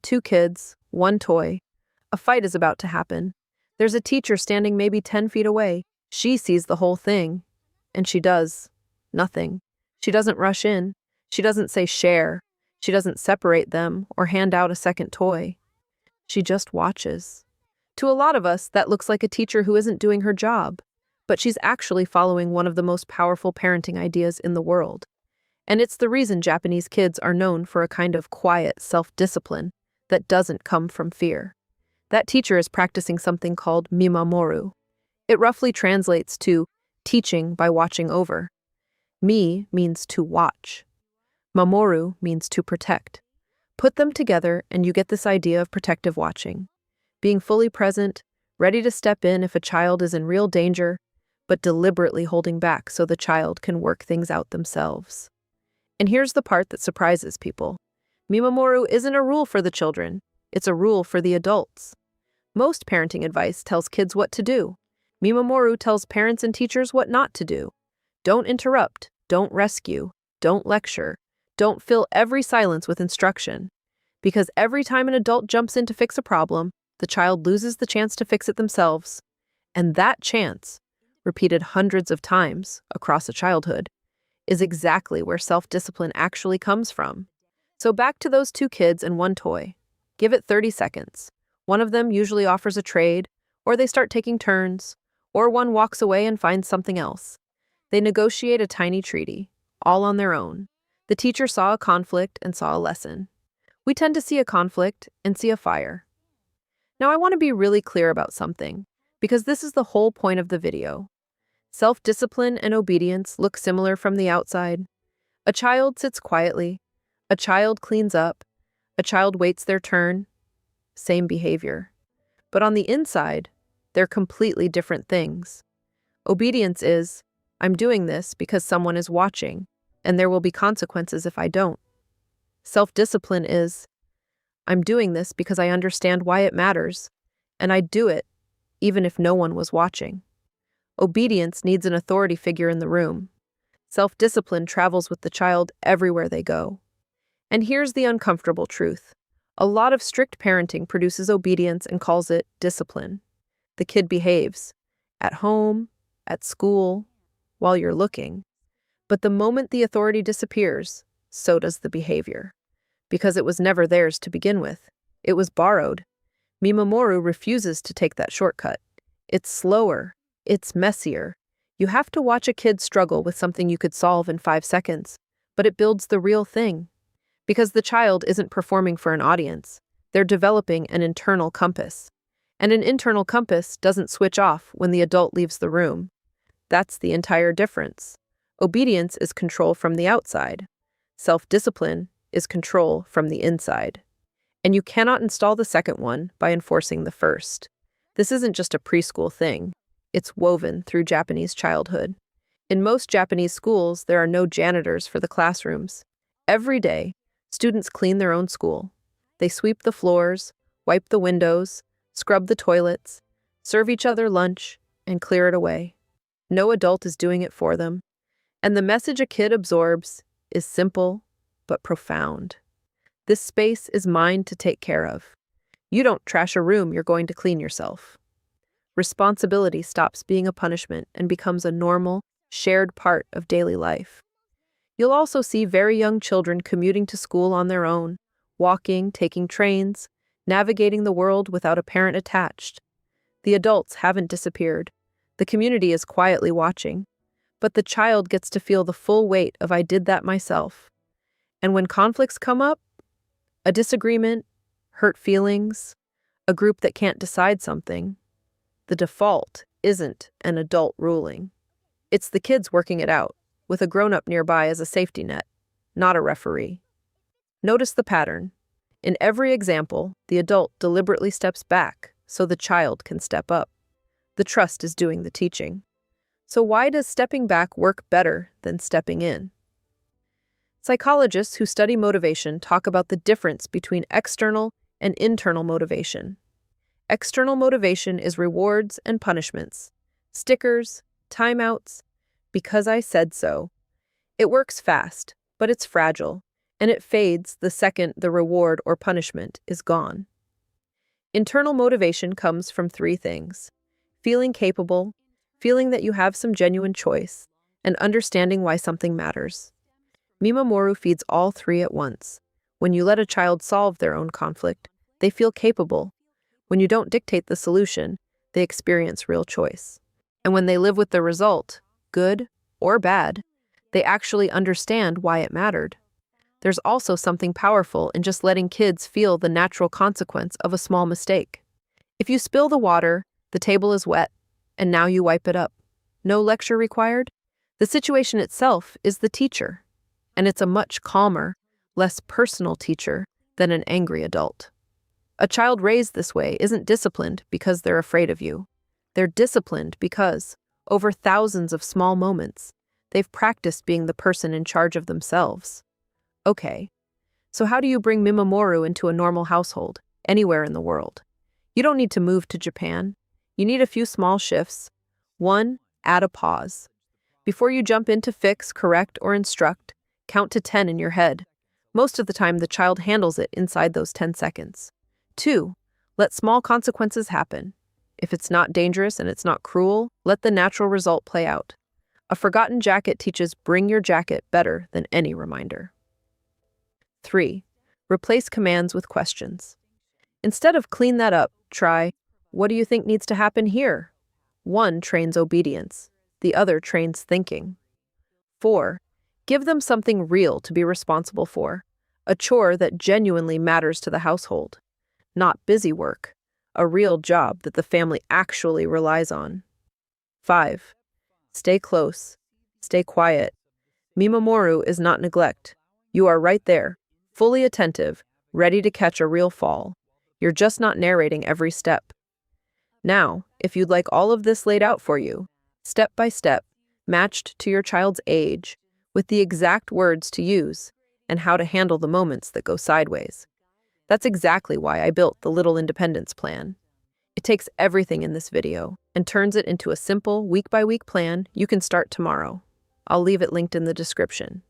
Two kids, one toy. A fight is about to happen. There's a teacher standing maybe 10 feet away. She sees the whole thing. And she does nothing. She doesn't rush in. She doesn't say share. She doesn't separate them or hand out a second toy. She just watches. To a lot of us, that looks like a teacher who isn't doing her job, but she's actually following one of the most powerful parenting ideas in the world. And it's the reason Japanese kids are known for a kind of quiet self-discipline that doesn't come from fear. That teacher is practicing something called Mimamoru. It roughly translates to teaching by watching over. Mi means to watch. Mamoru means to protect. Put them together and you get this idea of protective watching. Being fully present, ready to step in if a child is in real danger, but deliberately holding back so the child can work things out themselves. And here's the part that surprises people. Mimamoru isn't a rule for the children, it's a rule for the adults. Most parenting advice tells kids what to do. Mimamoru tells parents and teachers what not to do. Don't interrupt, don't rescue, don't lecture, don't fill every silence with instruction. Because every time an adult jumps in to fix a problem, the child loses the chance to fix it themselves. And that chance, repeated hundreds of times across a childhood, is exactly where self-discipline actually comes from. So back to those two kids and one toy. Give it 30 seconds. One of them usually offers a trade, or they start taking turns, or one walks away and finds something else. They negotiate a tiny treaty, all on their own. The teacher saw a conflict and saw a lesson. We tend to see a conflict and see a fire. Now I want to be really clear about something, because this is the whole point of the video. Self-discipline and obedience look similar from the outside. A child sits quietly. A child cleans up. A child waits their turn. Same behavior. But on the inside, they're completely different things. Obedience is, I'm doing this because someone is watching, and there will be consequences if I don't. Self-discipline is, I'm doing this because I understand why it matters, and I do it even if no one was watching. Obedience needs an authority figure in the room. Self-discipline travels with the child everywhere they go. And here's the uncomfortable truth. A lot of strict parenting produces obedience and calls it discipline. The kid behaves, at home, at school, while you're looking. But the moment the authority disappears, so does the behavior. Because it was never theirs to begin with. It was borrowed. Mimamoru refuses to take that shortcut. It's slower. It's messier. You have to watch a kid struggle with something you could solve in 5 seconds, but it builds the real thing. Because the child isn't performing for an audience. They're developing an internal compass. And an internal compass doesn't switch off when the adult leaves the room. That's the entire difference. Obedience is control from the outside. Self-discipline is control from the inside. And you cannot install the second one by enforcing the first. This isn't just a preschool thing. It's woven through Japanese childhood. In most Japanese schools, there are no janitors for the classrooms. Every day, students clean their own school. They sweep the floors, wipe the windows, scrub the toilets, serve each other lunch, and clear it away. No adult is doing it for them. And the message a kid absorbs is simple but profound. This space is mine to take care of. You don't trash a room, you're going to clean yourself. Responsibility stops being a punishment and becomes a normal, shared part of daily life. You'll also see very young children commuting to school on their own, walking, taking trains, navigating the world without a parent attached. The adults haven't disappeared. The community is quietly watching. But the child gets to feel the full weight of I did that myself. And when conflicts come up, a disagreement, hurt feelings, a group that can't decide something, the default isn't an adult ruling. It's the kids working it out, with a grown-up nearby as a safety net, not a referee. Notice the pattern. In every example, the adult deliberately steps back so the child can step up. The trust is doing the teaching. So why does stepping back work better than stepping in? Psychologists who study motivation talk about the difference between external and internal motivation. External motivation is rewards and punishments, stickers, timeouts, because I said so. It works fast, but it's fragile. and it fades the second the reward or punishment is gone. Internal motivation comes from three things: feeling capable, feeling that you have some genuine choice, and understanding why something matters. Mimamoru feeds all three at once. When you let a child solve their own conflict, they feel capable. When you don't dictate the solution, they experience real choice. And when they live with the result, good or bad, they actually understand why it mattered. There's also something powerful in just letting kids feel the natural consequence of a small mistake. If you spill the water, the table is wet, and now you wipe it up. No lecture required? The situation itself is the teacher, and it's a much calmer, less personal teacher than an angry adult. A child raised this way isn't disciplined because they're afraid of you. They're disciplined because, over thousands of small moments, they've practiced being the person in charge of themselves. Okay, so how do you bring Mimamoru into a normal household, anywhere in the world? You don't need to move to Japan. You need a few small shifts. 1. Add a pause. Before you jump in to fix, correct, or instruct, count to 10 in your head. Most of the time, the child handles it inside those 10 seconds. 2. Let small consequences happen. If it's not dangerous and it's not cruel, let the natural result play out. A forgotten jacket teaches bring your jacket better than any reminder. 3. Replace commands with questions. Instead of clean that up, try, what do you think needs to happen here? One trains obedience. The other trains thinking. 4. Give them something real to be responsible for. A chore that genuinely matters to the household. Not busy work. A real job that the family actually relies on. 5. Stay close. Stay quiet. Mimamoru is not neglect. You are right there, fully attentive, ready to catch a real fall. You're just not narrating every step. Now, if you'd like all of this laid out for you, step by step, matched to your child's age, with the exact words to use, and how to handle the moments that go sideways. That's exactly why I built the Little Independence Plan. It takes everything in this video and turns it into a simple, week-by-week plan you can start tomorrow. I'll leave it linked in the description.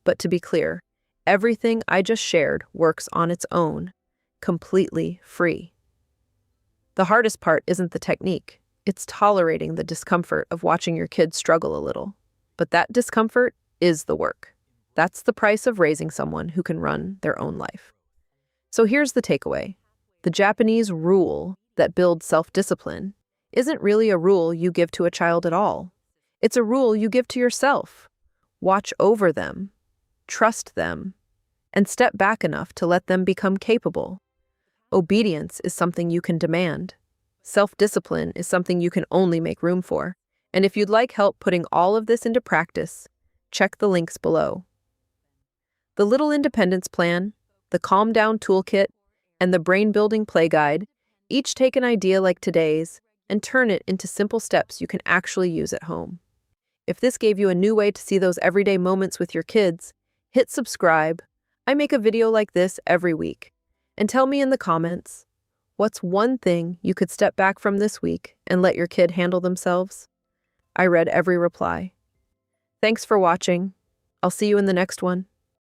But to be clear, everything I just shared works on its own, completely free. The hardest part isn't the technique. It's tolerating the discomfort of watching your kids struggle a little. But that discomfort is the work. That's the price of raising someone who can run their own life. So here's the takeaway. The Japanese rule that builds self-discipline isn't really a rule you give to a child at all. It's a rule you give to yourself. Watch over them, trust them, and step back enough to let them become capable. Obedience is something you can demand. Self-discipline is something you can only make room for. And if you'd like help putting all of this into practice, check the links below. The Little Independence Plan, the Calm Down Toolkit, and the Brain Building Play Guide each take an idea like today's and turn it into simple steps you can actually use at home. If this gave you a new way to see those everyday moments with your kids, hit subscribe. I make a video like this every week. And tell me in the comments, what's one thing you could step back from this week and let your kid handle themselves? I read every reply. Thanks for watching. I'll see you in the next one.